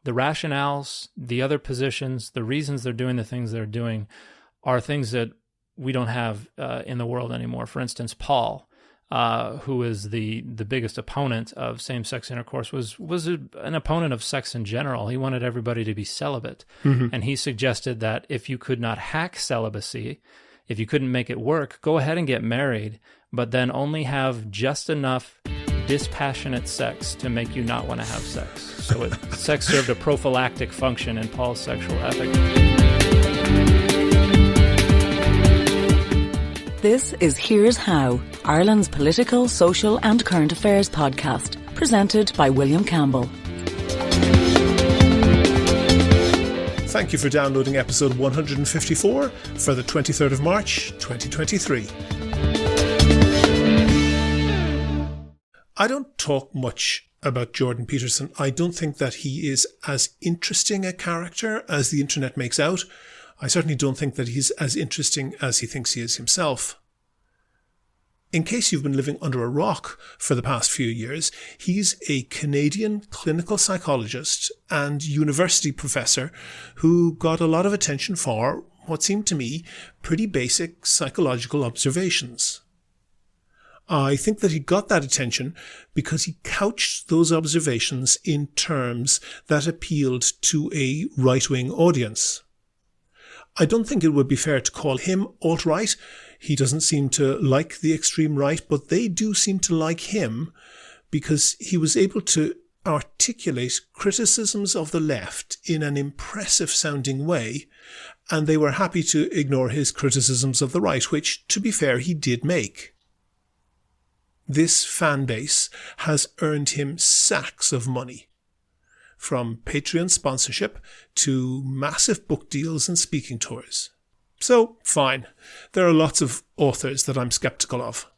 The rationales, the other positions, the reasons they're doing the things they're doing are things that we don't have in the world anymore. For instance, Paul, who is the biggest opponent of same-sex intercourse, was an opponent of sex in general. He wanted everybody to be celibate. And he suggested that if you could not hack celibacy, if you couldn't make it work, go ahead and get married, but then only have just enough dispassionate sex to make you not want to have sex. So sex served a prophylactic function in Paul's sexual ethic. This is Here's How, Ireland's political, social and current affairs podcast, presented by William Campbell. Thank you for downloading episode 154 for the 23rd of March, 2023. I don't talk much about Jordan Peterson. I don't think that he is as interesting a character as the internet makes out. I certainly don't think that he's as interesting as he thinks he is himself. In case you've been living under a rock for the past few years, he's a Canadian clinical psychologist and university professor who got a lot of attention for what seemed to me pretty basic psychological observations. I think that he got that attention because he couched those observations in terms that appealed to a right-wing audience. I don't think it would be fair to call him alt-right. He doesn't seem to like the extreme right, but they do seem to like him because he was able to articulate criticisms of the left in an impressive sounding way, and they were happy to ignore his criticisms of the right, which, to be fair, he did make. This fan base has earned him sacks of money, from Patreon sponsorship to massive book deals and speaking tours. So, fine, there are lots of authors that I'm sceptical of.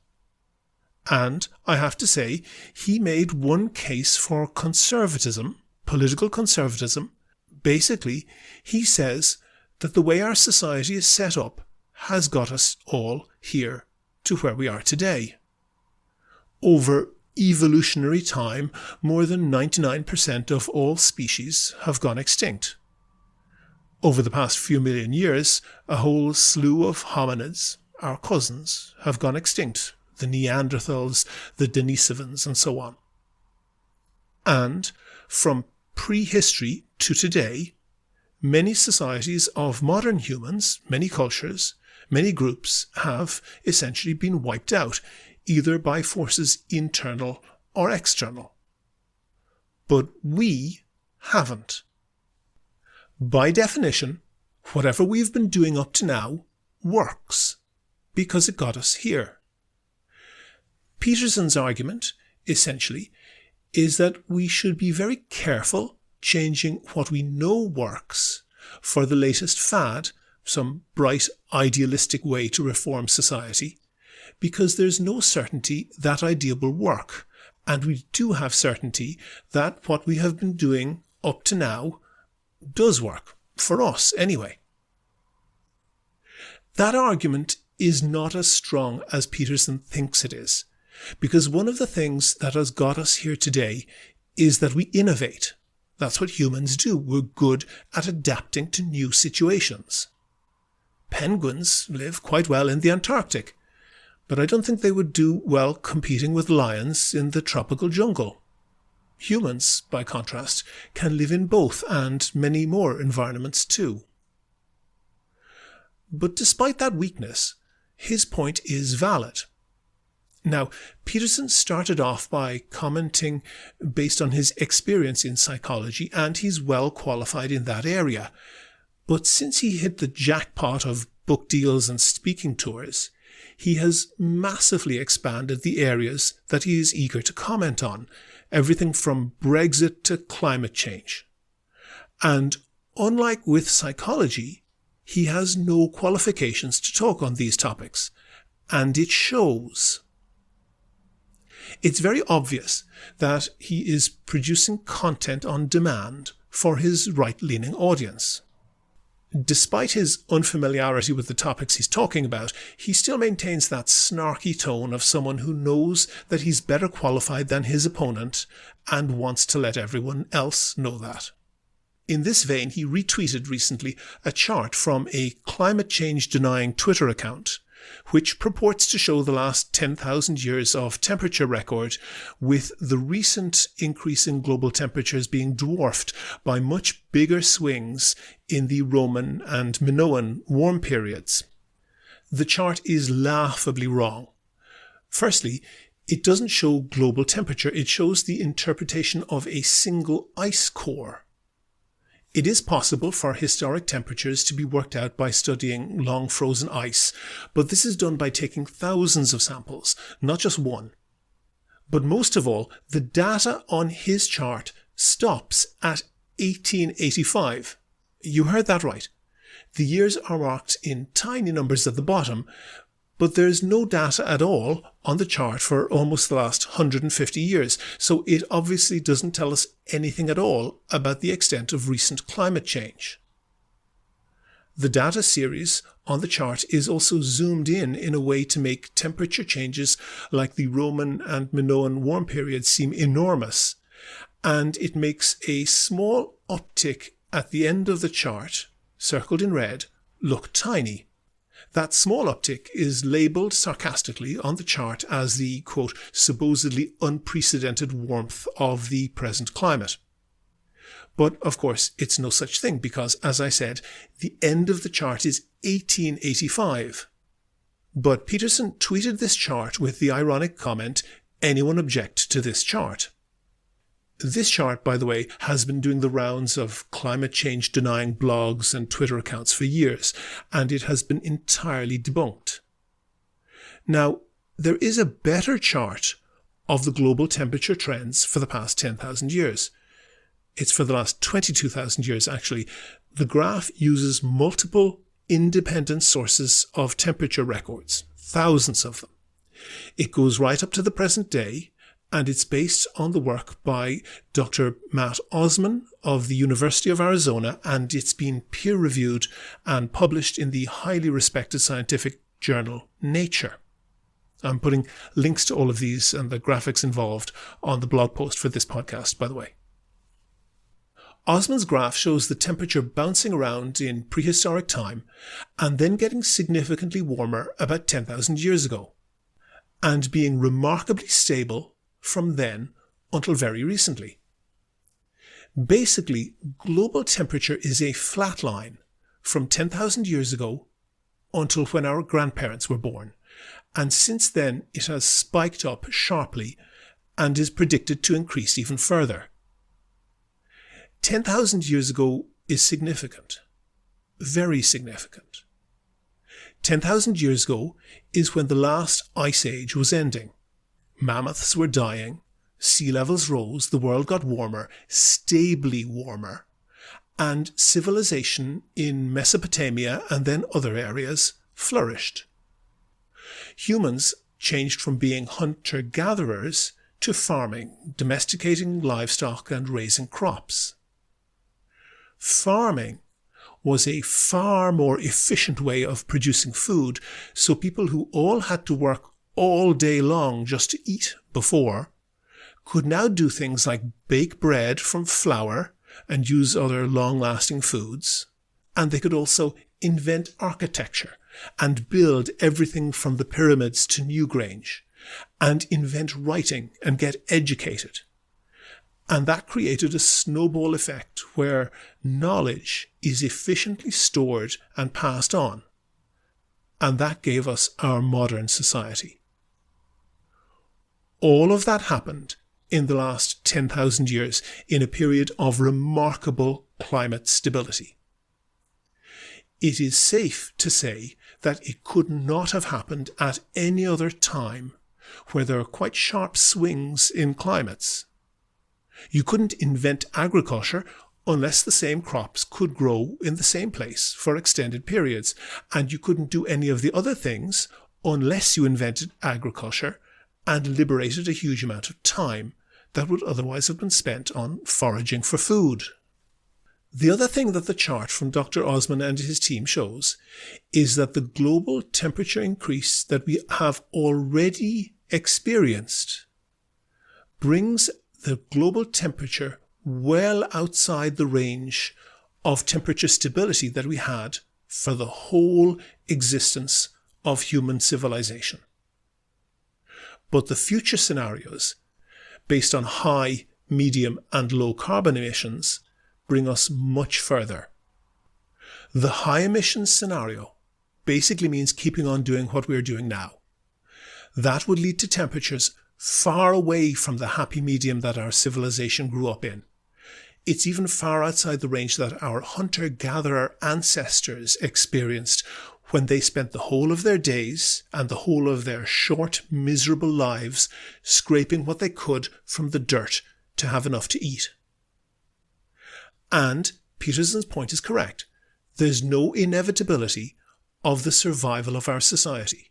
And I have to say, he made one case for conservatism, political conservatism. Basically, he says that the way our society is set up has got us all here to where we are today. Over evolutionary time, more than 99% of all species have gone extinct. Over the past few million years, a whole slew of hominids, our cousins, have gone extinct. The Neanderthals, the Denisovans, and so on. And from prehistory to today, many societies of modern humans, many cultures, many groups have essentially been wiped out, either by forces internal or external. But we haven't. By definition, whatever we've been doing up to now works, because it got us here. Peterson's argument, essentially, is that we should be very careful changing what we know works for the latest fad, some bright idealistic way to reform society, because there's no certainty that idea will work, and we do have certainty that what we have been doing up to now does work, for us anyway. That argument is not as strong as Peterson thinks it is, because one of the things that has got us here today is that we innovate. That's what humans do. We're good at adapting to new situations. Penguins live quite well in the Antarctic, but I don't think they would do well competing with lions in the tropical jungle. Humans, by contrast, can live in both and many more environments too. But despite that weakness, his point is valid. Now, Peterson started off by commenting based on his experience in psychology, and he's well qualified in that area. But since he hit the jackpot of book deals and speaking tours, he has massively expanded the areas that he is eager to comment on, everything from Brexit to climate change. And unlike with psychology, he has no qualifications to talk on these topics, and it shows. It's very obvious that he is producing content on demand for his right-leaning audience. Despite his unfamiliarity with the topics he's talking about, he still maintains that snarky tone of someone who knows that he's better qualified than his opponent and wants to let everyone else know that. In this vein, he retweeted recently a chart from a climate change denying Twitter account, which purports to show the last 10,000 years of temperature record, with the recent increase in global temperatures being dwarfed by much bigger swings in the Roman and Minoan warm periods. The chart is laughably wrong. Firstly, it doesn't show global temperature, it shows the interpretation of a single ice core. It is possible for historic temperatures to be worked out by studying long frozen ice, but this is done by taking thousands of samples, not just one. But most of all, the data on his chart stops at 1885. You heard that right. The years are marked in tiny numbers at the bottom, but there's no data at all on the chart for almost the last 150 years, so it obviously doesn't tell us anything at all about the extent of recent climate change. The data series on the chart is also zoomed in a way to make temperature changes like the Roman and Minoan warm periods seem enormous, and it makes a small uptick at the end of the chart, circled in red, look tiny. That small uptick is labelled sarcastically on the chart as the, quote, supposedly unprecedented warmth of the present climate. But, of course, it's no such thing because, as I said, the end of the chart is 1885. But Peterson tweeted this chart with the ironic comment, "Anyone object to this chart?" This chart, by the way, has been doing the rounds of climate change denying blogs and Twitter accounts for years, and it has been entirely debunked. Now, there is a better chart of the global temperature trends for the past 10,000 years. It's for the last 22,000 years, actually. The graph uses multiple independent sources of temperature records, thousands of them. It goes right up to the present day, and it's based on the work by Dr. Matt Osman of the University of Arizona, and it's been peer-reviewed and published in the highly respected scientific journal Nature. I'm putting links to all of these and the graphics involved on the blog post for this podcast, by the way. Osman's graph shows the temperature bouncing around in prehistoric time and then getting significantly warmer about 10,000 years ago, and being remarkably stable from then until very recently. Basically, global temperature is a flat line from 10,000 years ago until when our grandparents were born, and since then it has spiked up sharply and is predicted to increase even further. 10,000 years ago is significant, very significant. 10,000 years ago is when the last ice age was ending. Mammoths were dying, sea levels rose, the world got warmer, stably warmer, and civilization in Mesopotamia and then other areas flourished. Humans changed from being hunter-gatherers to farming, domesticating livestock and raising crops. Farming was a far more efficient way of producing food, so people who all had to work all day long just to eat before could now do things like bake bread from flour and use other long-lasting foods, and they could also invent architecture and build everything from the pyramids to Newgrange, and invent writing and get educated. And that created a snowball effect where knowledge is efficiently stored and passed on. And that gave us our modern society. All of that happened in the last 10,000 years in a period of remarkable climate stability. It is safe to say that it could not have happened at any other time where there are quite sharp swings in climates. You couldn't invent agriculture unless the same crops could grow in the same place for extended periods, and you couldn't do any of the other things unless you invented agriculture and liberated a huge amount of time that would otherwise have been spent on foraging for food. The other thing that the chart from Dr. Osman and his team shows is that the global temperature increase that we have already experienced brings the global temperature well outside the range of temperature stability that we had for the whole existence of human civilization. But the future scenarios, based on high, medium and low carbon emissions, bring us much further. The high emissions scenario basically means keeping on doing what we're doing now. That would lead to temperatures far away from the happy medium that our civilization grew up in. It's even far outside the range that our hunter-gatherer ancestors experienced when they spent the whole of their days and the whole of their short, miserable lives scraping what they could from the dirt to have enough to eat. And Peterson's point is correct. There's no inevitability of the survival of our society.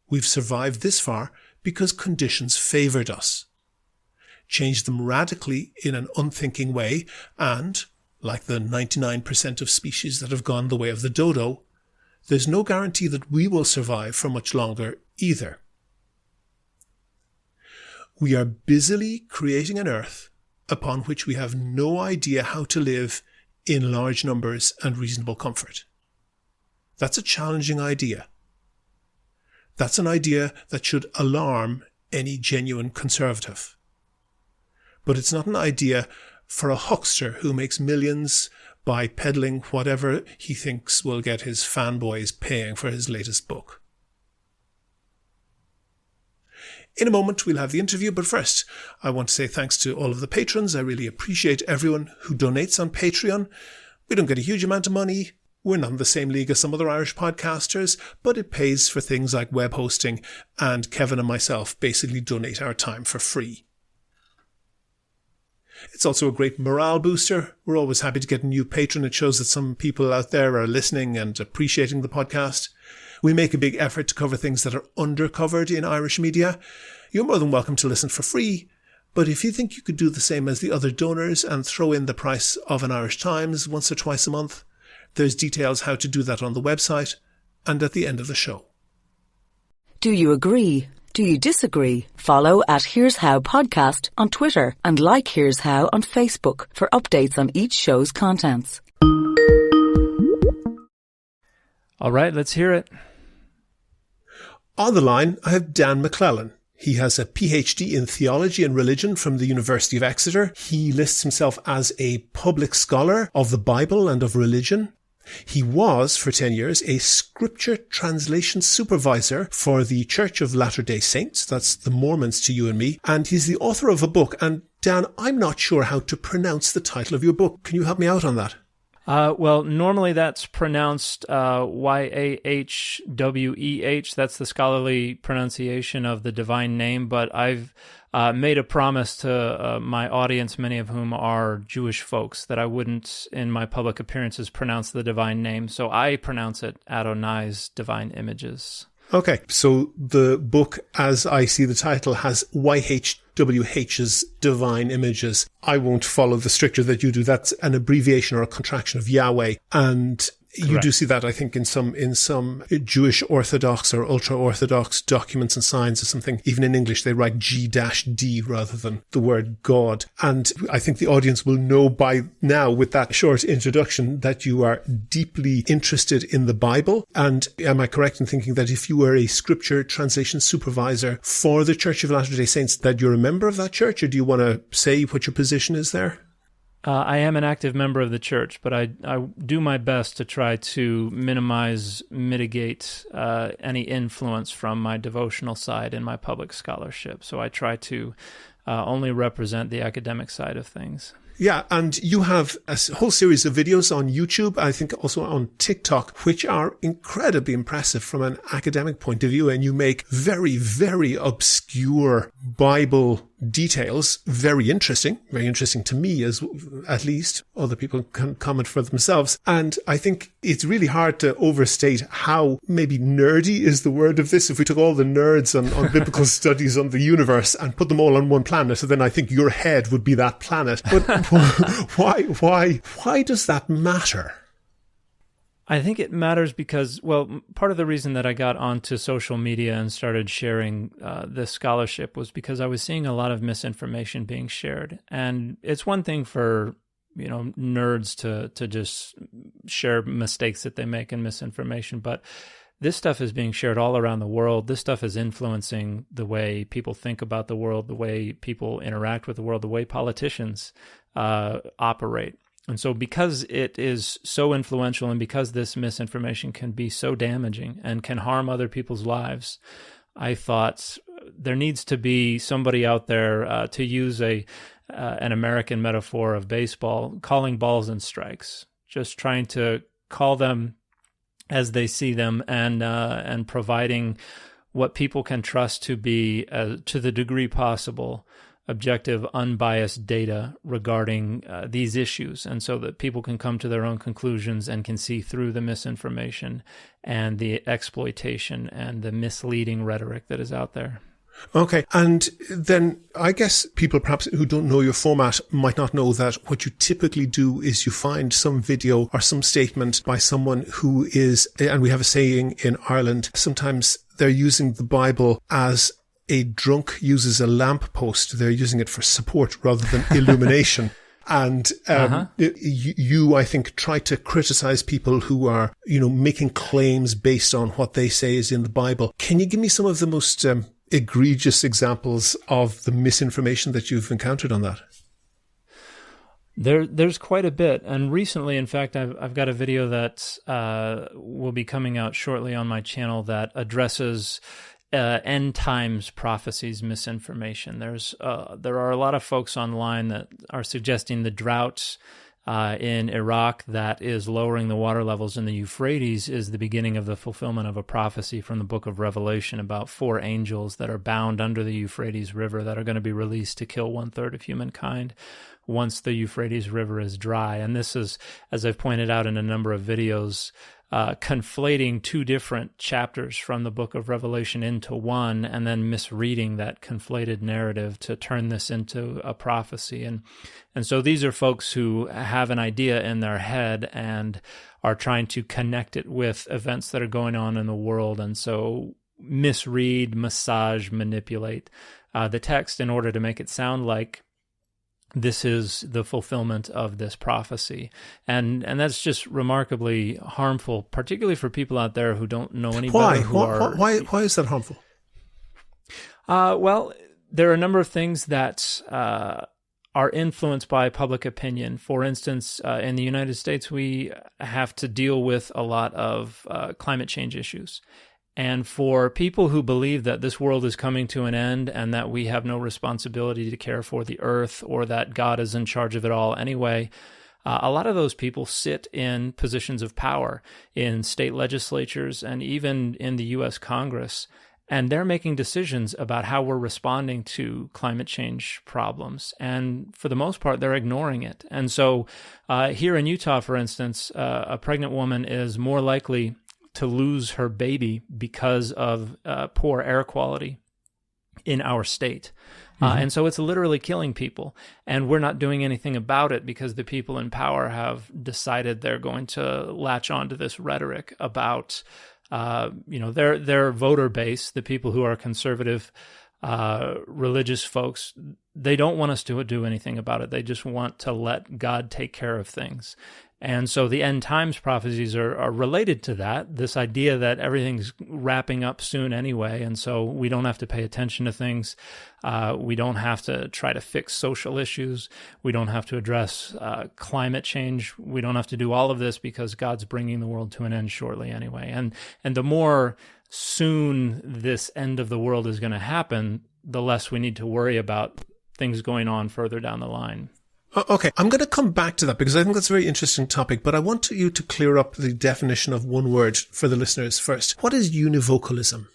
We've survived this far because conditions favoured us. Change them radically in an unthinking way and, like the 99% of species that have gone the way of the dodo, there's no guarantee that we will survive for much longer either. We are busily creating an Earth upon which we have no idea how to live in large numbers and reasonable comfort. That's a challenging idea. That's an idea that should alarm any genuine conservative. But it's not an idea for a huckster who makes millions by peddling whatever he thinks will get his fanboys paying for his latest book. In a moment, we'll have the interview, but first, I want to say thanks to all of the patrons. I really appreciate everyone who donates on Patreon. We don't get a huge amount of money. We're not in the same league as some other Irish podcasters, but it pays for things like web hosting, and Kevin and myself basically donate our time for free. It's also a great morale booster. We're always happy to get a new patron. It shows that some people out there are listening and appreciating the podcast. We make a big effort to cover things that are undercovered in Irish media. You're more than welcome to listen for free, but if you think you could do the same as the other donors and throw in the price of an Irish Times once or twice a month, there's details how to do that on the website and at the end of the show. Do you agree? Do you disagree? Follow at Here's How Podcast on Twitter and like Here's How on Facebook for updates on each show's contents. All right, let's hear it. On the line, I have Dan McClellan. He has a PhD in theology and religion from the University of Exeter. He lists himself as a public scholar of the Bible and of religion. He was, for 10 years, a scripture translation supervisor for the Church of Latter-day Saints. That's the Mormons to you and me. And he's the author of a book. And Dan, I'm not sure how to pronounce the title of your book. Can you help me out on that? Well, normally that's pronounced Yahweh. That's the scholarly pronunciation of the divine name. But I've made a promise to my audience, many of whom are Jewish folks, that I wouldn't, in my public appearances, pronounce the divine name. So I pronounce it Adonai's divine images. Okay, so the book, as I see the title, has YHWH's divine images. I won't follow the stricture that you do. That's an abbreviation or a contraction of Yahweh. And you Correct. do see that, I think, in some Jewish Orthodox or ultra-Orthodox documents and signs or something. Even in English, they write G-D rather than the word God. And I think the audience will know by now, with that short introduction, that you are deeply interested in the Bible. And am I correct in thinking that if you were a scripture translation supervisor for the Church of Latter-day Saints, that you're a member of that church? Or do you want to say what your position is there? I am an active member of the church, but I do my best to try to mitigate any influence from my devotional side in my public scholarship. So I try to only represent the academic side of things. Yeah, and you have a whole series of videos on YouTube, I think also on TikTok, which are incredibly impressive from an academic point of view. And you make very, very obscure Bible details very interesting to me, as at least. Other people can comment for themselves. And I think it's really hard to overstate how maybe nerdy is the word of this. If we took all the nerds on biblical studies on the universe and put them all on one planet, then I think your head would be that planet. But why does that matter? I think it matters because, well, part of the reason that I got onto social media and started sharing this scholarship was because I was seeing a lot of misinformation being shared. And it's one thing for, nerds to just share mistakes that they make in misinformation, but this stuff is being shared all around the world. This stuff is influencing the way people think about the world, the way people interact with the world, the way politicians operate. And so because it is so influential and because this misinformation can be so damaging and can harm other people's lives, I thought there needs to be somebody out there, to use an American metaphor of baseball, calling balls and strikes, just trying to call them as they see them and providing what people can trust to be, to the degree possible, objective, unbiased data regarding these issues, and so that people can come to their own conclusions and can see through the misinformation and the exploitation and the misleading rhetoric that is out there. Okay. And then I guess people perhaps who don't know your format might not know that what you typically do is you find some video or some statement by someone who is, and we have a saying in Ireland, sometimes they're using the Bible as a drunk uses a lamppost. They're using it for support rather than illumination. And you, I think, try to criticize people who are, making claims based on what they say is in the Bible. Can you give me some of the most egregious examples of the misinformation that you've encountered on that? There's quite a bit. And recently, in fact, I've got a video that will be coming out shortly on my channel that addresses end times prophecies misinformation. There are a lot of folks online that are suggesting the drought in Iraq that is lowering the water levels in the Euphrates is the beginning of the fulfillment of a prophecy from the book of Revelation about 4 angels that are bound under the Euphrates River that are going to be released to kill 1/3 of humankind once the Euphrates River is dry. And this is, as I've pointed out in a number of videos, conflating 2 different chapters from the book of Revelation into one, and then misreading that conflated narrative to turn this into a prophecy. And so these are folks who have an idea in their head and are trying to connect it with events that are going on in the world, and so misread, massage, manipulate the text in order to make it sound like this is the fulfillment of this prophecy. And that's just remarkably harmful, particularly for people out there who don't know any better. Why is that harmful? Well, there are a number of things that are influenced by public opinion. For instance, in the United States, we have to deal with a lot of climate change issues. And for people who believe that this world is coming to an end and that we have no responsibility to care for the earth or that God is in charge of it all anyway, a lot of those people sit in positions of power in state legislatures and even in the U.S. Congress. And they're making decisions about how we're responding to climate change problems. And for the most part, they're ignoring it. And so here in Utah, for instance, a pregnant woman is more likely to lose her baby because of poor air quality in our state. And so it's literally killing people. And we're not doing anything about it because the people in power have decided they're going to latch onto this rhetoric about, their voter base, the people who are conservative, religious folks. They don't want us to do anything about it. They just want to let God take care of things. And so the end times prophecies are related to that, this idea that everything's wrapping up soon anyway, and so we don't have to pay attention to things. We don't have to try to fix social issues. We don't have to address climate change. We don't have to do all of this because God's bringing the world to an end shortly anyway. And the more soon this end of the world is going to happen, the less we need to worry about things going on further down the line. Okay, I'm going to come back to that because I think that's a very interesting topic, but I want you to clear up the definition of one word for the listeners first. What is univocalism?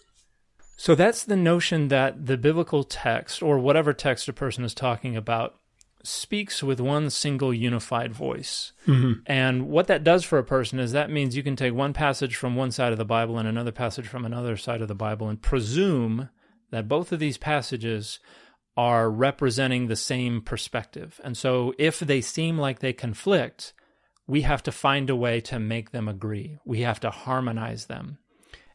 So that's the notion that the biblical text, or whatever text a person is talking about, speaks with one single unified voice. Mm-hmm. And what that does for a person is that means you can take one passage from one side of the Bible and another passage from another side of the Bible and presume that both of these passages are representing the same perspective. And so if they seem like they conflict, we have to find a way to make them agree. We have to harmonize them.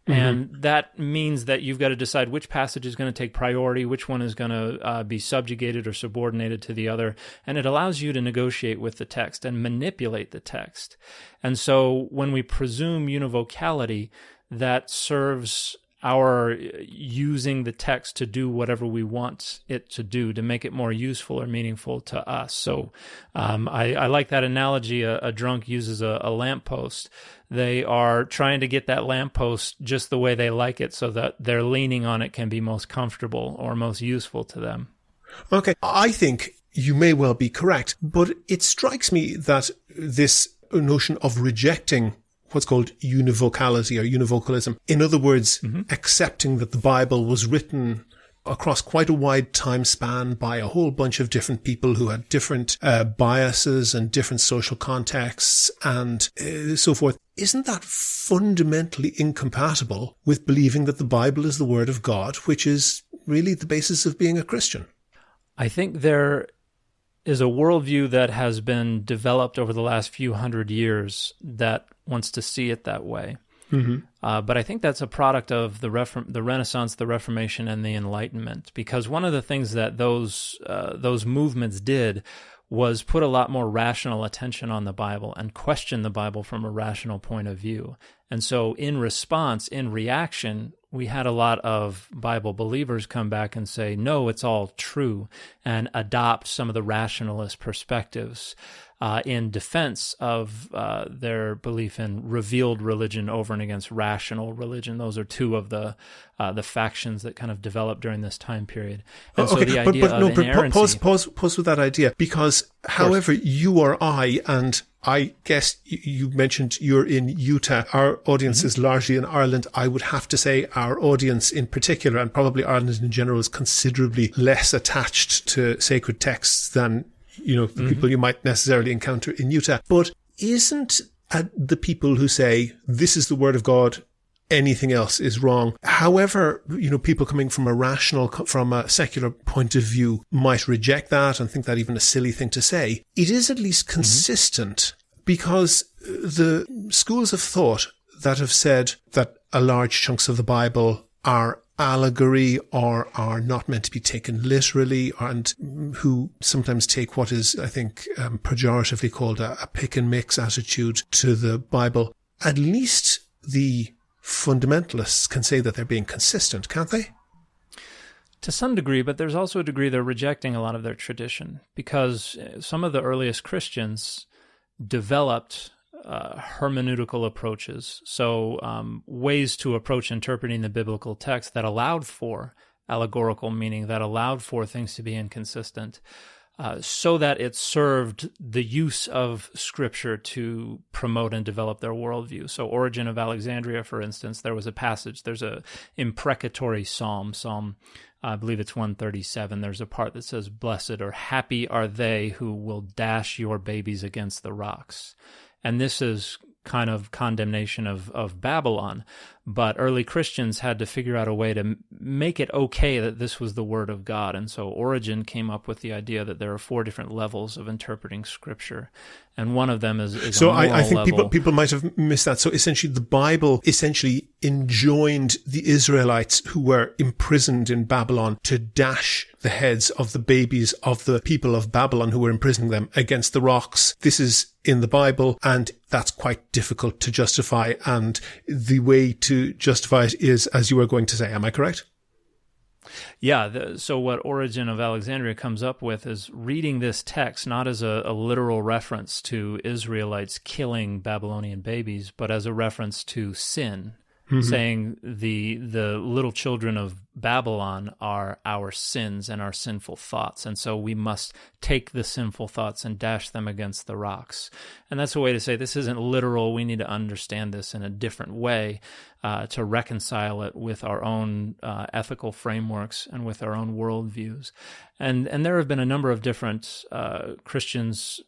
And that means that you've got to decide which passage is going to take priority, which one is going to be subjugated or subordinated to the other. And it allows you to negotiate with the text and manipulate the text. And so when we presume univocality, that serves our using the text to do whatever we want it to do, to make it more useful or meaningful to us. So I like that analogy. A drunk uses a lamppost. They are trying to get that lamppost just the way they like it so that their leaning on it can be most comfortable or most useful to them. Okay, I think you may well be correct, but it strikes me that this notion of rejecting what's called univocality or univocalism, in other words, accepting that the Bible was written across quite a wide time span by a whole bunch of different people who had different biases and different social contexts and so forth. Isn't that fundamentally incompatible with believing that the Bible is the Word of God, which is really the basis of being a Christian? I think there is a worldview that has been developed over the last few hundred years that wants to see it that way. But I think that's a product of the Renaissance, the Reformation, and the Enlightenment, because one of the things that those movements did was put a lot more rational attention on the Bible and question the Bible from a rational point of view. And so in response, in reaction, we had a lot of Bible believers come back and say, no, it's all true, and adopt some of the rationalist perspectives in defense of their belief in revealed religion over and against rational religion. Those are two of the factions that kind of developed during this time period. And so the idea of inerrancy... Pause with that idea, because however you or I, and I guess you mentioned you're in Utah, our audience is largely in Ireland. I would have to say our audience in particular, and probably Ireland in general, is considerably less attached to sacred texts than the people you might necessarily encounter in Utah. But isn't the people who say, this is the Word of God, anything else is wrong? However, people coming from a secular point of view might reject that and think that even a silly thing to say. It is at least consistent, because the schools of thought that have said that large chunks of the Bible are allegory or are not meant to be taken literally, and who sometimes take what is, I think, pejoratively called a pick and mix attitude to the Bible. At least the fundamentalists can say that they're being consistent, can't they? To some degree, but there's also a degree they're rejecting a lot of their tradition, because some of the earliest Christians developed hermeneutical approaches, so ways to approach interpreting the biblical text that allowed for allegorical meaning, that allowed for things to be inconsistent, so that it served the use of Scripture to promote and develop their worldview. So Origen of Alexandria, for instance, there was a passage, there's a imprecatory psalm, I believe it's 137, there's a part that says, "Blessed or happy are they who will dash your babies against the rocks." And this is kind of condemnation of Babylon. But early Christians had to figure out a way to make it okay that this was the Word of God. And so Origen came up with the idea that there are 4 different levels of interpreting Scripture. And one of them is so a moral I think level. people might have missed that. So essentially the Bible essentially enjoined the Israelites who were imprisoned in Babylon to dash the heads of the babies of the people of Babylon who were imprisoning them against the rocks. This is in the Bible, and that's quite difficult to justify. And the way to justify it is, as you were going to say, am I correct? Yeah, so what Origen of Alexandria comes up with is reading this text not as a literal reference to Israelites killing Babylonian babies, but as a reference to sin, saying the little children of Babylon are our sins and our sinful thoughts, and so we must take the sinful thoughts and dash them against the rocks. And that's a way to say this isn't literal. We need to understand this in a different way to reconcile it with our own ethical frameworks and with our own worldviews. And there have been a number of different Christians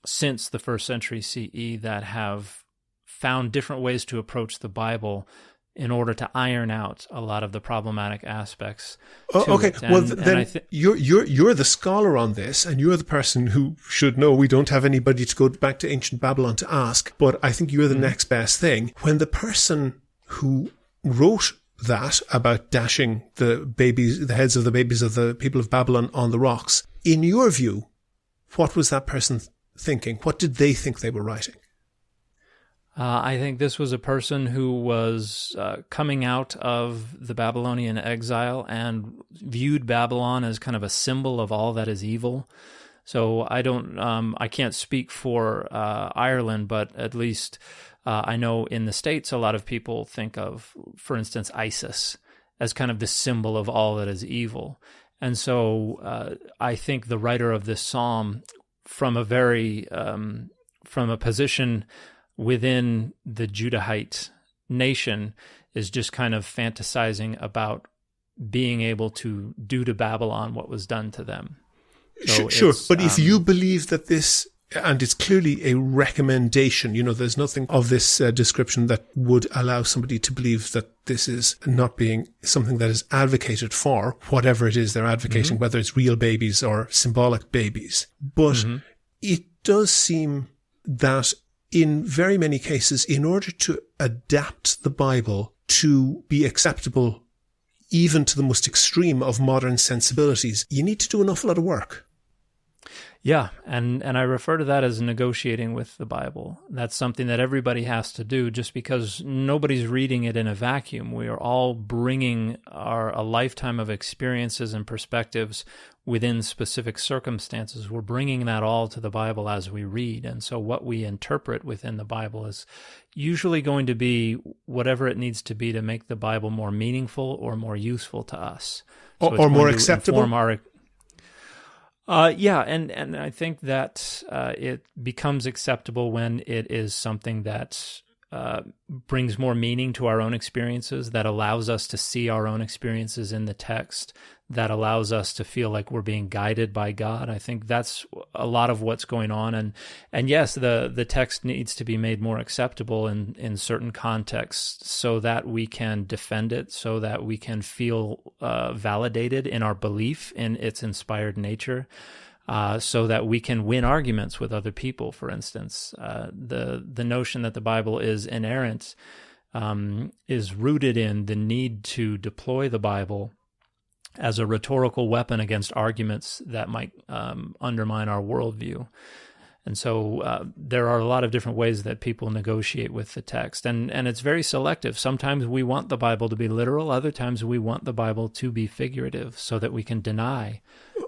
since the 1st century CE that have found different ways to approach the Bible in order to iron out a lot of the problematic aspects. Okay, it. well then you're the scholar on this, and you're the person who should know. We don't have anybody to go back to ancient Babylon to ask, but I think you're the next best thing. When the person who wrote that about dashing the heads of the babies of the people of Babylon on the rocks, in your view, what was that person thinking? What did they think they were writing? I think this was a person who was coming out of the Babylonian exile and viewed Babylon as kind of a symbol of all that is evil. So I can't speak for Ireland, but at least I know in the States a lot of people think of, for instance, ISIS as kind of the symbol of all that is evil. And so I think the writer of this psalm, from a position within the Judahite nation, is just kind of fantasizing about being able to do to Babylon what was done to them. So sure, but if you believe that this, and it's clearly a recommendation, there's nothing of this description that would allow somebody to believe that this is not being something that is advocated for, whatever it is they're advocating, whether it's real babies or symbolic babies. But it does seem that in very many cases, in order to adapt the Bible to be acceptable even to the most extreme of modern sensibilities, you need to do an awful lot of work. Yeah, and I refer to that as negotiating with the Bible. That's something that everybody has to do, just because nobody's reading it in a vacuum. We are all bringing a lifetime of experiences and perspectives within specific circumstances. We're bringing that all to the Bible as we read. And so what we interpret within the Bible is usually going to be whatever it needs to be to make the Bible more meaningful or more useful to us. So or more acceptable? And I think that it becomes acceptable when it is something that brings more meaning to our own experiences, that allows us to see our own experiences in the text, that allows us to feel like we're being guided by God. I think that's a lot of what's going on. And yes, the text needs to be made more acceptable in certain contexts so that we can defend it, so that we can feel validated in our belief in its inspired nature. So that we can win arguments with other people, for instance. The notion that the Bible is inerrant is rooted in the need to deploy the Bible as a rhetorical weapon against arguments that might undermine our worldview. And so there are a lot of different ways that people negotiate with the text, and it's very selective. Sometimes we want the Bible to be literal, other times we want the Bible to be figurative so that we can deny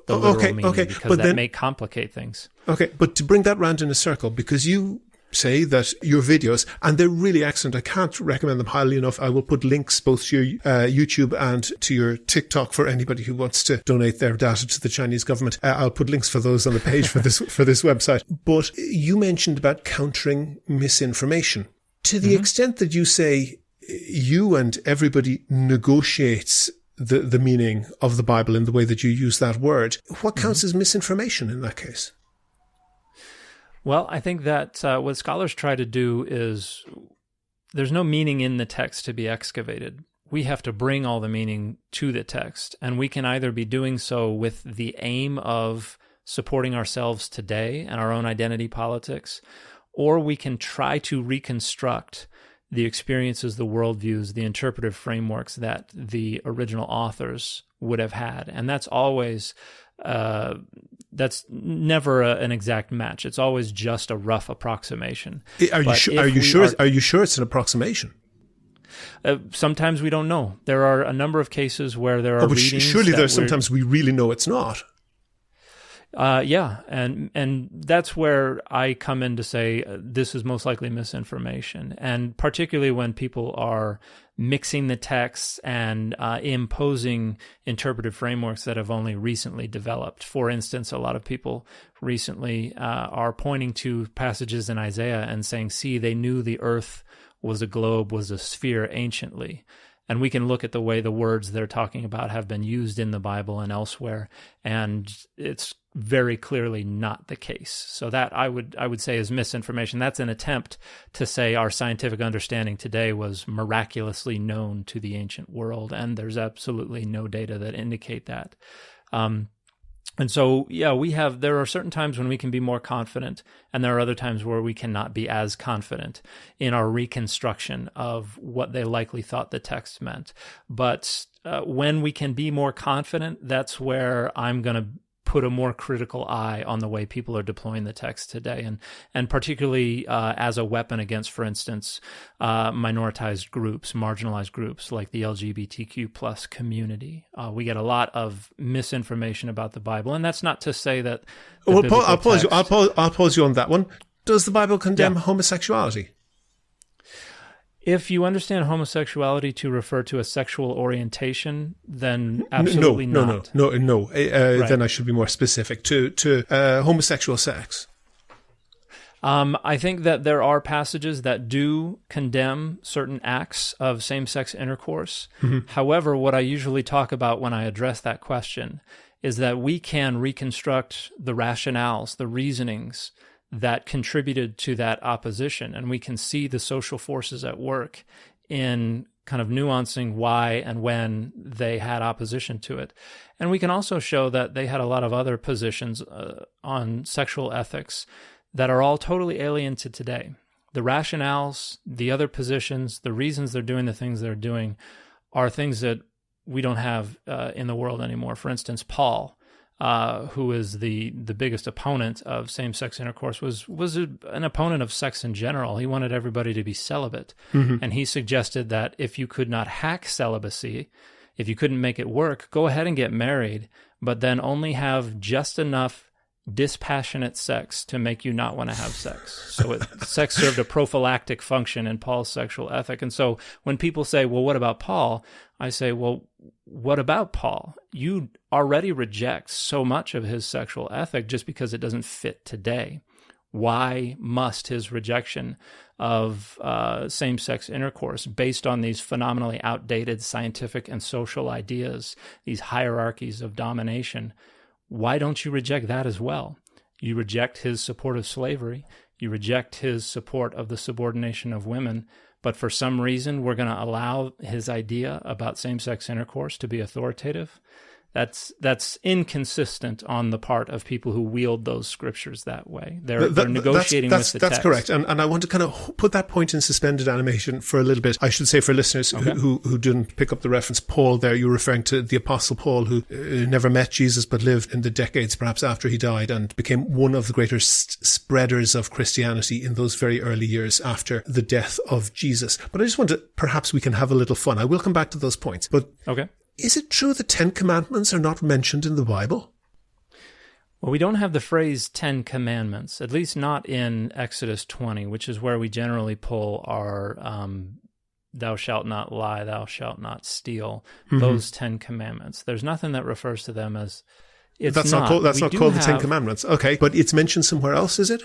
the literal meaning, because that may complicate things. Okay, but to bring that round in a circle, because you say that your videos, and they're really excellent, I can't recommend them highly enough. I will put links both to your YouTube and to your TikTok for anybody who wants to donate their data to the Chinese government. I'll put links for those on the page for this website. But you mentioned about countering misinformation. To the extent that you say you and everybody negotiates the meaning of the Bible in the way that you use that word, what counts as misinformation in that case? Well, I think that what scholars try to do is, there's no meaning in the text to be excavated. We have to bring all the meaning to the text, and we can either be doing so with the aim of supporting ourselves today and our own identity politics, or we can try to reconstruct the experiences, the worldviews, the interpretive frameworks that the original authors would have had. And that's always... that's never an exact match. It's always just a rough approximation. Are you sure it's an approximation? Sometimes we don't know. There are a number of cases where there are readings. Surely there's sometimes we really know it's not. Yeah, and that's where I come in to say this is most likely misinformation, and particularly when people are mixing the texts and imposing interpretive frameworks that have only recently developed. For instance, a lot of people recently are pointing to passages in Isaiah and saying, see, they knew the earth was a globe, was a sphere anciently. And we can look at the way the words they're talking about have been used in the Bible and elsewhere, and it's very clearly not the case. So that I would say is misinformation. That's an attempt to say our scientific understanding today was miraculously known to the ancient world, and there's absolutely no data that indicate that. And so, there are certain times when we can be more confident, and there are other times where we cannot be as confident in our reconstruction of what they likely thought the text meant. But when we can be more confident, that's where I'm going to put a more critical eye on the way people are deploying the text today, and particularly as a weapon against, for instance, minoritized groups, marginalized groups like the LGBTQ plus community. We get a lot of misinformation about the Bible, and that's not to say that. Well, Paul, I'll pause you on that one. Does the Bible condemn homosexuality? If you understand homosexuality to refer to a sexual orientation, then absolutely not. No. Right. Then I should be more specific to homosexual sex. I think that there are passages that do condemn certain acts of same-sex intercourse. Mm-hmm. However, what I usually talk about when I address that question is that we can reconstruct the rationales, the reasonings that contributed to that opposition, and we can see the social forces at work in kind of nuancing why and when they had opposition to it. And we can also show that they had a lot of other positions on sexual ethics that are all totally alien to today. The rationales, the other positions, the reasons they're doing the things they're doing are things that we don't have in the world anymore. For instance, Paul, who is the biggest opponent of same-sex intercourse, was an opponent of sex in general. He wanted everybody to be celibate. Mm-hmm. And he suggested that if you could not hack celibacy, if you couldn't make it work, go ahead and get married, but then only have just enough dispassionate sex to make you not want to have sex. So sex served a prophylactic function in Paul's sexual ethic. And so when people say, well, what about Paul? I say, well, what about Paul? You already reject so much of his sexual ethic just because it doesn't fit today. Why must his rejection of same-sex intercourse, based on these phenomenally outdated scientific and social ideas, these hierarchies of domination, why don't you reject that as well? You reject his support of slavery. You reject his support of the subordination of women. But for some reason, we're going to allow his idea about same-sex intercourse to be authoritative. That's inconsistent on the part of people who wield those scriptures that way. They're negotiating with the text. That's correct. And I want to kind of put that point in suspended animation for a little bit. I should say for listeners who didn't pick up the reference, Paul there, you're referring to the Apostle Paul, who never met Jesus but lived in the decades perhaps after he died and became one of the greater spreaders of Christianity in those very early years after the death of Jesus. But I just want to, perhaps we can have a little fun. I will come back to those points. But okay. Is it true the 10 Commandments are not mentioned in the Bible? Well, we don't have the phrase 10 Commandments, at least not in Exodus 20, which is where we generally pull our thou shalt not lie, thou shalt not steal, those 10 Commandments. There's nothing that refers to them as That's not called the 10 Commandments. Okay, but it's mentioned somewhere else, is it?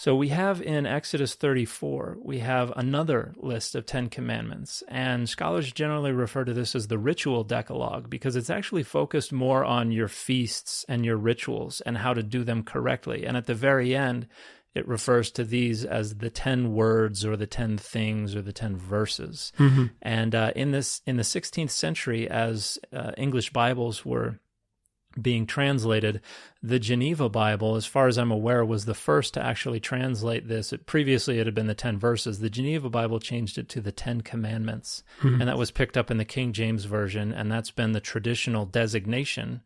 So we have in Exodus 34, we have another list of 10 commandments, and scholars generally refer to this as the ritual decalogue because it's actually focused more on your feasts and your rituals and how to do them correctly. And at the very end, it refers to these as the 10 words or the 10 things or the 10 verses. Mm-hmm. And in the 16th century, as English Bibles were being translated, the Geneva Bible, as far as I'm aware, was the first to actually translate this. Previously, it had been the 10 verses. The Geneva Bible changed it to the 10 Commandments, and that was picked up in the King James Version, and that's been the traditional designation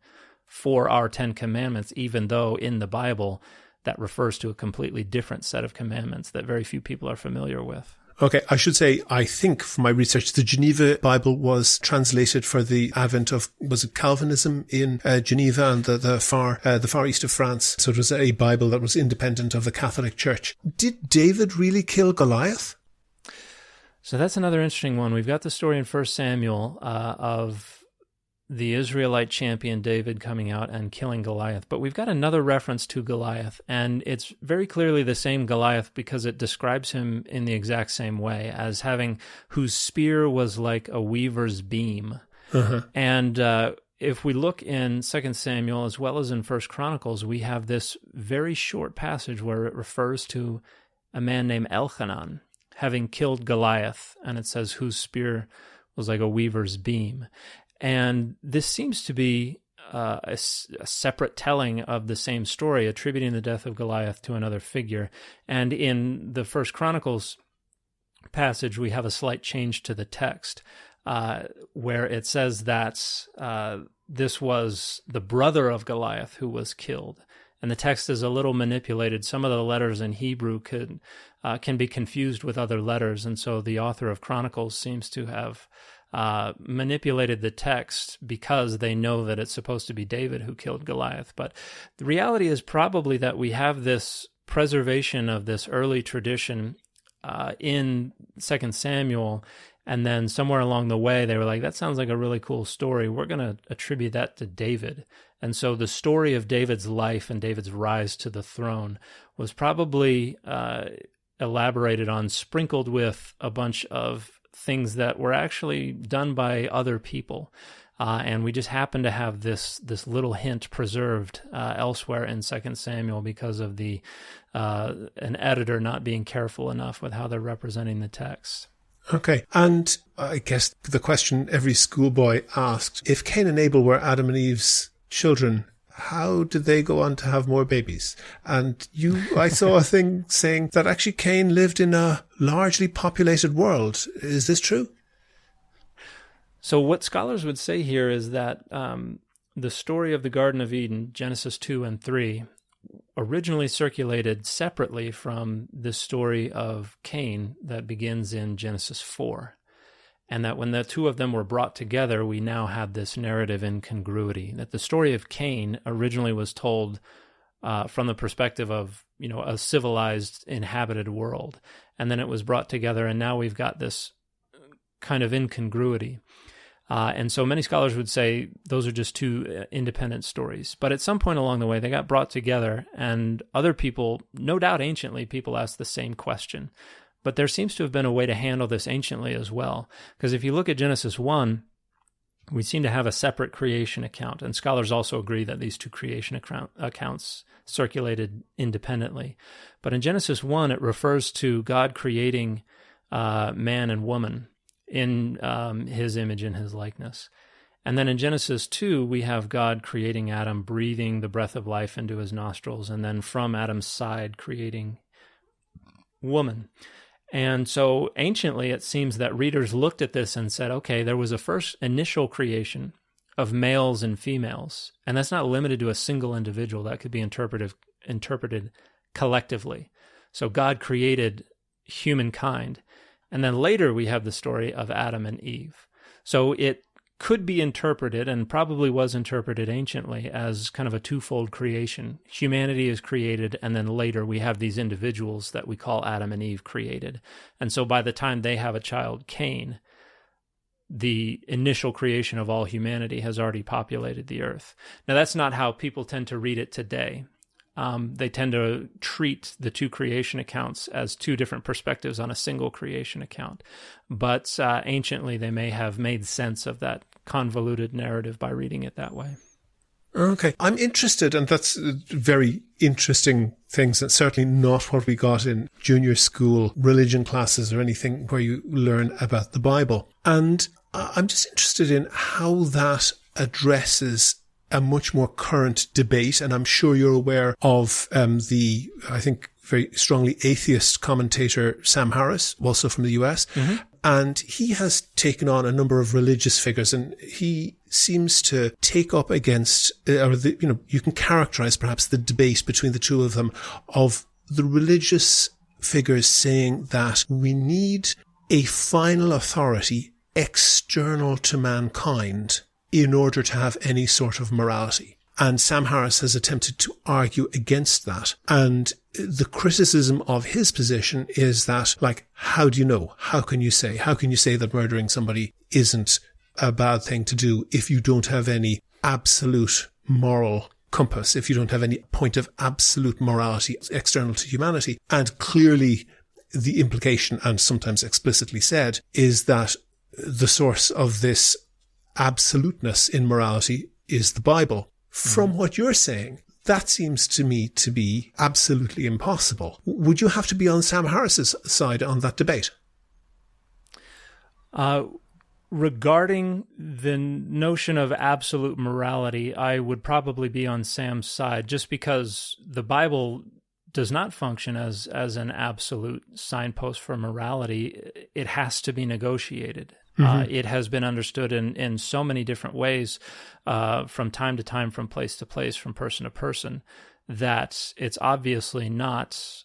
for our 10 Commandments, even though in the Bible that refers to a completely different set of commandments that very few people are familiar with. Okay, I should say, I think from my research, the Geneva Bible was translated for the advent of, was it Calvinism in Geneva and the far east of France. So it was a Bible that was independent of the Catholic Church. Did David really kill Goliath? So that's another interesting one. We've got the story in 1 Samuel of the Israelite champion David coming out and killing Goliath. But we've got another reference to Goliath, and it's very clearly the same Goliath because it describes him in the exact same way as having whose spear was like a weaver's beam. And if we look in 2 Samuel as well as in 1 Chronicles, we have this very short passage where it refers to a man named Elchanan having killed Goliath, and it says whose spear was like a weaver's beam. And this seems to be a separate telling of the same story, attributing the death of Goliath to another figure. And in the 1 Chronicles passage, we have a slight change to the text, where it says that this was the brother of Goliath who was killed. And the text is a little manipulated. Some of the letters in Hebrew can be confused with other letters, and so the author of Chronicles seems to have manipulated the text because they know that it's supposed to be David who killed Goliath. But the reality is probably that we have this preservation of this early tradition in 2 Samuel, and then somewhere along the way they were like, that sounds like a really cool story. We're going to attribute that to David. And so the story of David's life and David's rise to the throne was probably elaborated on, sprinkled with a bunch of things that were actually done by other people. And we just happen to have this little hint preserved elsewhere in 2 Samuel because of an editor not being careful enough with how they're representing the text. Okay, and I guess the question every schoolboy asked, if Cain and Abel were Adam and Eve's children, how did they go on to have more babies? And I saw a thing saying that actually Cain lived in a largely populated world. Is this true? So what scholars would say here is that the story of the Garden of Eden, Genesis 2 and 3, originally circulated separately from the story of Cain that begins in Genesis 4. And that when the two of them were brought together, we now have this narrative incongruity. That the story of Cain originally was told from the perspective of, a civilized, inhabited world. And then it was brought together, and now we've got this kind of incongruity. And so many scholars would say those are just two independent stories. But at some point along the way, they got brought together, and other people, no doubt anciently, people asked the same question. But there seems to have been a way to handle this anciently as well. Because if you look at Genesis 1, we seem to have a separate creation account. And scholars also agree that these two creation accounts circulated independently. But in Genesis 1, it refers to God creating man and woman in his image and his likeness. And then in Genesis 2, we have God creating Adam, breathing the breath of life into his nostrils, and then from Adam's side creating woman. And so anciently, it seems that readers looked at this and said, okay, there was a first initial creation of males and females, and that's not limited to a single individual. That could be interpreted collectively. So God created humankind. And then later we have the story of Adam and Eve. So it could be interpreted, and probably was interpreted anciently, as kind of a twofold creation. Humanity is created, and then later we have these individuals that we call Adam and Eve created. And so by the time they have a child, Cain, the initial creation of all humanity has already populated the earth. Now that's not how people tend to read it today. They tend to treat the two creation accounts as two different perspectives on a single creation account. But anciently, they may have made sense of that convoluted narrative by reading it that way. Okay. I'm interested, and that's very interesting things. That's certainly not what we got in junior school religion classes or anything where you learn about the Bible. And I'm just interested in how that addresses a much more current debate, and I'm sure you're aware of I think, very strongly atheist commentator Sam Harris, also from the US. Mm-hmm. And he has taken on a number of religious figures, and he seems to take up against, you can characterize perhaps the debate between the two of them, of the religious figures saying that we need a final authority external to mankind in order to have any sort of morality. And Sam Harris has attempted to argue against that. And the criticism of his position is that, how do you know? How can you say that murdering somebody isn't a bad thing to do if you don't have any absolute moral compass, if you don't have any point of absolute morality external to humanity. And clearly the implication, and sometimes explicitly said, is that the source of this absoluteness in morality is the Bible. From what you're saying, that seems to me to be absolutely impossible. Would you have to be on Sam Harris's side on that debate? Regarding the notion of absolute morality, I would probably be on Sam's side, just because the Bible does not function as an absolute signpost for morality. It has to be negotiated. It has been understood in so many different ways, from time to time, from place to place, from person to person, that it's obviously not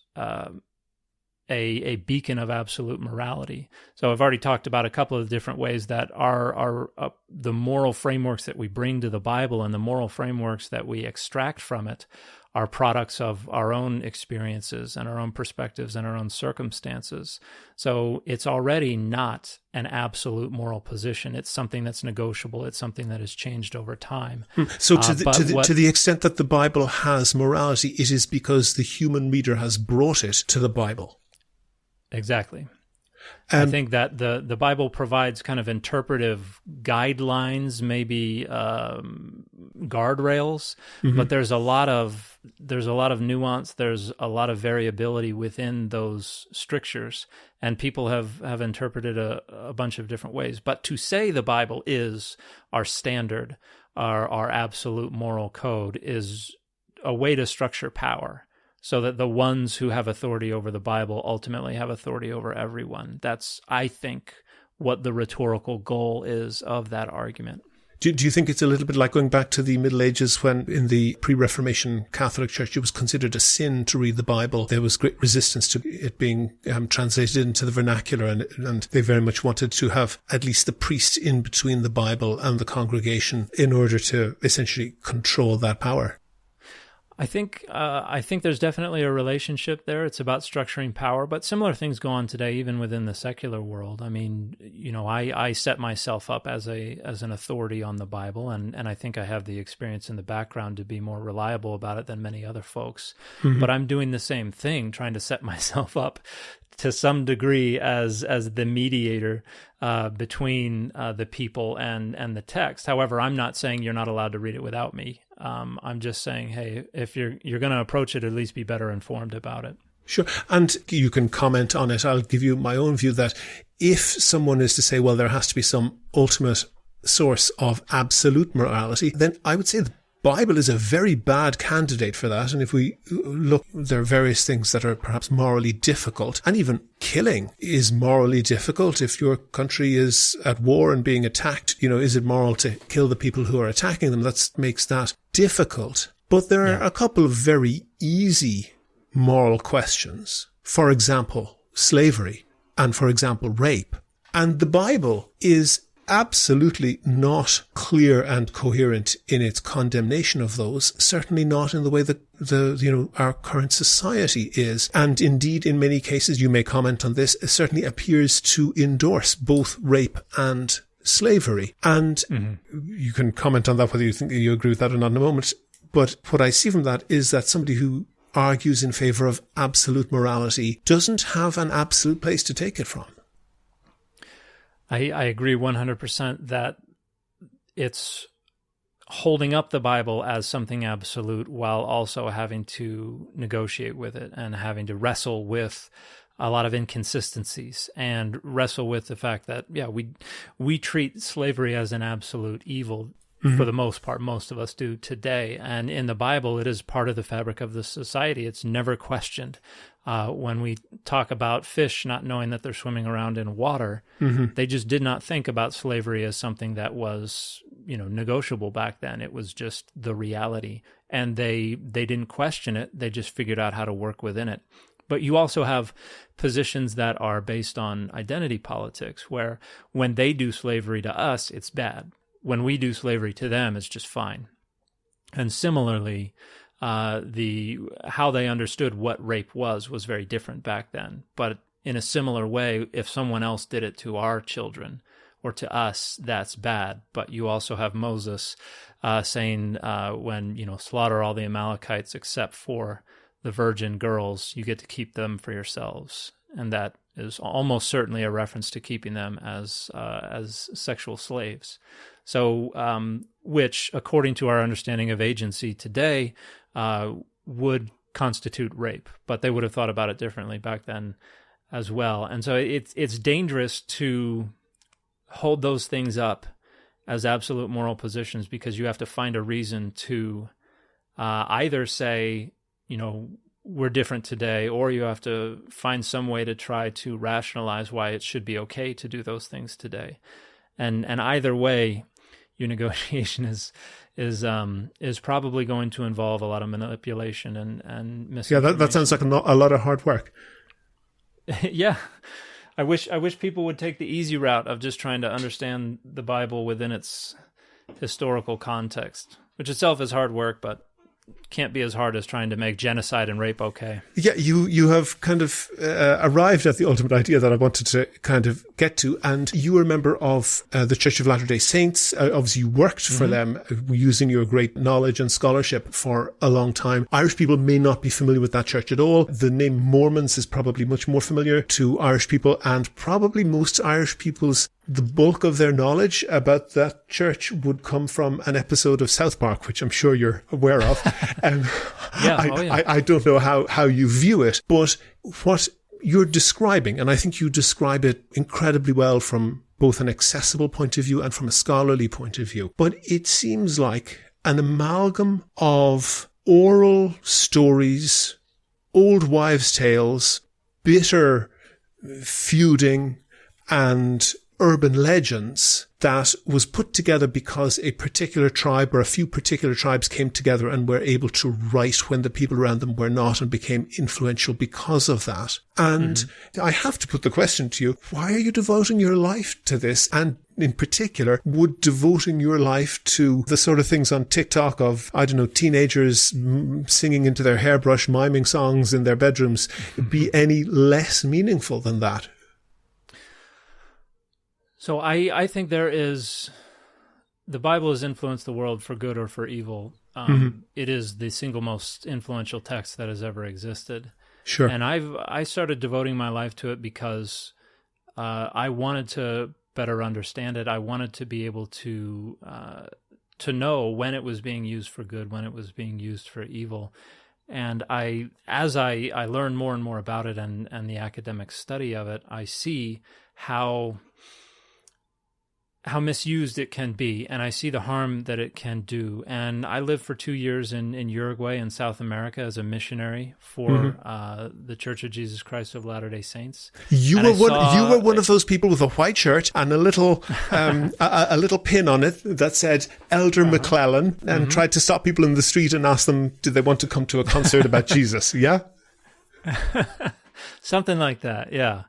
a beacon of absolute morality. So I've already talked about a couple of different ways that are the moral frameworks that we bring to the Bible and the moral frameworks that we extract from it are products of our own experiences and our own perspectives and our own circumstances. So it's already not an absolute moral position. It's something that's negotiable. It's something that has changed over time. So to the extent that the Bible has morality, it is because the human reader has brought it to the Bible. Exactly. I think that the Bible provides kind of interpretive guidelines, maybe guardrails, but there's a lot of nuance. There's a lot of variability within those strictures, and people have interpreted a bunch of different ways. But to say the Bible is our standard, our absolute moral code, is a way to structure power, so that the ones who have authority over the Bible ultimately have authority over everyone. That's, I think, what the rhetorical goal is of that argument. Do you think it's a little bit like going back to the Middle Ages, when in the pre-Reformation Catholic Church it was considered a sin to read the Bible? There was great resistance to it being translated into the vernacular, and they very much wanted to have at least the priest in between the Bible and the congregation in order to essentially control that power. I think there's definitely a relationship there. It's about structuring power, but similar things go on today, even within the secular world. I mean, I set myself up as an authority on the Bible, and I think I have the experience in the background to be more reliable about it than many other folks. But I'm doing the same thing, trying to set myself up to some degree as the mediator between the people and the text. However, I'm not saying you're not allowed to read it without me. I'm just saying, hey, if you're going to approach it, at least be better informed about it. Sure. And you can comment on it. I'll give you my own view that if someone is to say, well, there has to be some ultimate source of absolute morality, then I would say the Bible is a very bad candidate for that. And if we look, there are various things that are perhaps morally difficult, and even killing is morally difficult. If your country is at war and being attacked, is it moral to kill the people who are attacking them? That makes that difficult. But there are a couple of very easy moral questions. For example, slavery, and for example, rape. And the Bible is absolutely not clear and coherent in its condemnation of those, certainly not in the way that our current society is. And indeed, in many cases, you may comment on this, it certainly appears to endorse both rape and slavery. And you can comment on that, whether you think you agree with that or not in a moment. But what I see from that is that somebody who argues in favor of absolute morality doesn't have an absolute place to take it from. I agree 100% that it's holding up the Bible as something absolute while also having to negotiate with it and having to wrestle with a lot of inconsistencies and wrestle with the fact that, we treat slavery as an absolute evil for the most part. Most of us do today. And in the Bible, it is part of the fabric of the society. It's never questioned. When we talk about fish not knowing that they're swimming around in water, they just did not think about slavery as something that was, negotiable back then. It was just the reality. And they didn't question it. They just figured out how to work within it. But you also have positions that are based on identity politics, where when they do slavery to us, it's bad. When we do slavery to them, it's just fine. And similarly, how they understood what rape was very different back then. But in a similar way, if someone else did it to our children, or to us, that's bad. But you also have Moses saying, when, slaughter all the Amalekites except for the virgin girls, you get to keep them for yourselves. And that is almost certainly a reference to keeping them as sexual slaves. So, which, according to our understanding of agency today, would constitute rape. But they would have thought about it differently back then as well. And so it's dangerous to hold those things up as absolute moral positions, because you have to find a reason to either say, we're different today, or you have to find some way to try to rationalize why it should be okay to do those things today. And either way, your negotiation is probably going to involve a lot of manipulation and misinformation. Yeah, that sounds like a lot of hard work. Yeah. I wish people would take the easy route of just trying to understand the Bible within its historical context, which itself is hard work, but can't be as hard as trying to make genocide and rape okay. Yeah, you have kind of arrived at the ultimate idea that I wanted to kind of get to. And you were a member of the Church of Latter-day Saints. Obviously, you worked for them using your great knowledge and scholarship for a long time. Irish people may not be familiar with that church at all. The name Mormons is probably much more familiar to Irish people, and probably most Irish people's the bulk of their knowledge about that church would come from an episode of South Park, which I'm sure you're aware of. I don't know how you view it, but what you're describing, and I think you describe it incredibly well from both an accessible point of view and from a scholarly point of view, but it seems like an amalgam of oral stories, old wives' tales, bitter feuding, and urban legends that was put together because a particular tribe or a few particular tribes came together and were able to write when the people around them were not, and became influential because of that. And I have to put the question to you, why are you devoting your life to this? And in particular, would devoting your life to the sort of things on TikTok of, I don't know, teenagers singing into their hairbrush, miming songs in their bedrooms be any less meaningful than that? So I think the Bible has influenced the world for good or for evil. It is the single most influential text that has ever existed. Sure. And I started devoting my life to it because I wanted to better understand it. I wanted to be able to know when it was being used for good, when it was being used for evil. And as I learn more and more about it and the academic study of it, I see how misused it can be, and I see the harm that it can do. And I lived for 2 years in Uruguay in South America as a missionary for the Church of Jesus Christ of Latter-day Saints. You were one of those people with a white shirt and a little a little pin on it that said Elder McClellan, and tried to stop people in the street and ask them, did they want to come to a concert about Jesus? Yeah? Something like that, yeah.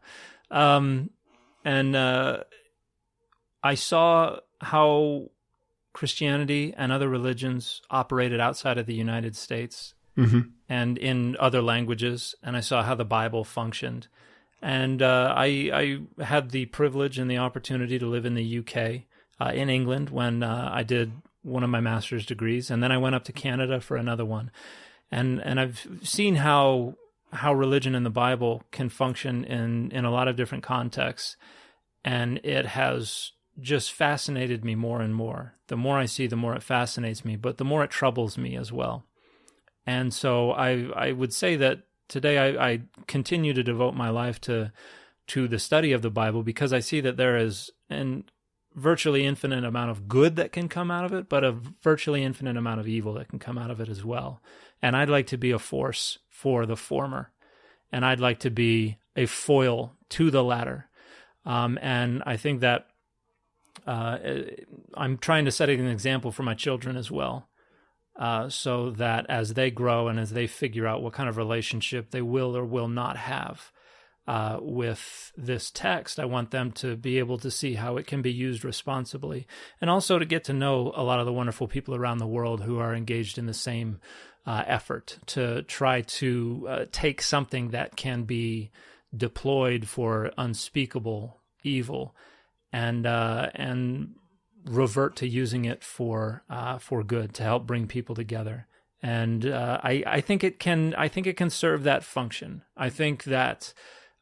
I saw how Christianity and other religions operated outside of the United States and in other languages, and I saw how the Bible functioned. And I had the privilege and the opportunity to live in the UK, in England, when I did one of my master's degrees, and then I went up to Canada for another one. And I've seen how religion and the Bible can function in a lot of different contexts, and it has just fascinated me more and more. The more I see, the more it fascinates me, but the more it troubles me as well. And so I would say that today I continue to devote my life to the study of the Bible, because I see that there is an virtually infinite amount of good that can come out of it, but a virtually infinite amount of evil that can come out of it as well. And I'd like to be a force for the former, and I'd like to be a foil to the latter. And I think that I'm trying to set an example for my children as well, so that as they grow and as they figure out what kind of relationship they will or will not have with this text, I want them to be able to see how it can be used responsibly, and also to get to know a lot of the wonderful people around the world who are engaged in the same effort to try to take something that can be deployed for unspeakable evil and revert to using it for good, to help bring people together. And I think it can serve that function. I think that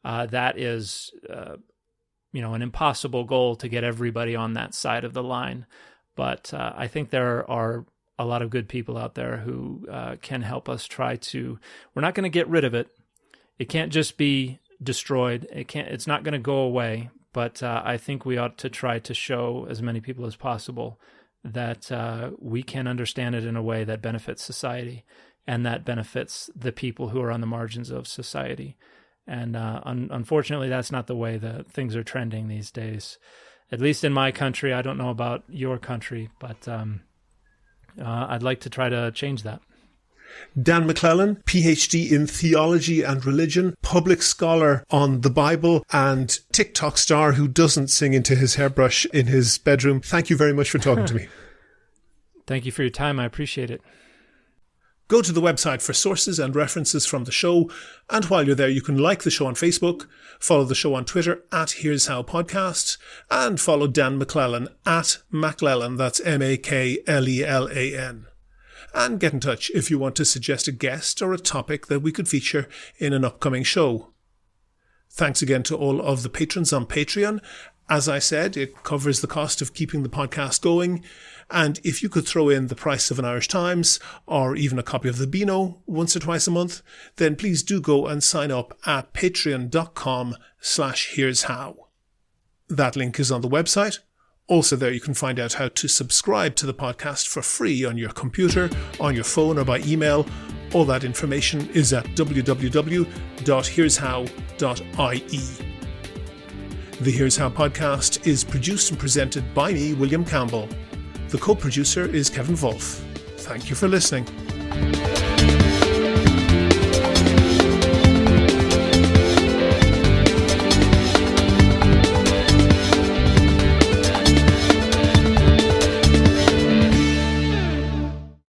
that is an impossible goal to get everybody on that side of the line, but I think there are a lot of good people out there who can help us try to. We're not going to get rid of it. It can't just be destroyed. It's not going to go away. But I think we ought to try to show as many people as possible that we can understand it in a way that benefits society and that benefits the people who are on the margins of society. And unfortunately, that's not the way that things are trending these days. At least in my country. I don't know about your country, but I'd like to try to change that. Dan McClellan, PhD in theology and religion, public scholar on the Bible, and TikTok star who doesn't sing into his hairbrush in his bedroom. Thank you very much for talking to me. Thank you for your time. I appreciate it. Go to the website for sources and references from the show. And while you're there, you can like the show on Facebook, follow the show on Twitter at Here's How Podcast, and follow Dan McClellan at Maclellan, that's MAKLELAN. And get in touch if you want to suggest a guest or a topic that we could feature in an upcoming show. Thanks again to all of the patrons on Patreon. As I said, it covers the cost of keeping the podcast going. And if you could throw in the price of an Irish Times or even a copy of the Beano once or twice a month, then please do go and sign up at patreon.com/Here's How. That link is on the website. Also there you can find out how to subscribe to the podcast for free on your computer, on your phone or by email. All that information is at www.here'show.ie. The Here's How podcast is produced and presented by me, William Campbell. The co-producer is Kevin Wolf. Thank you for listening.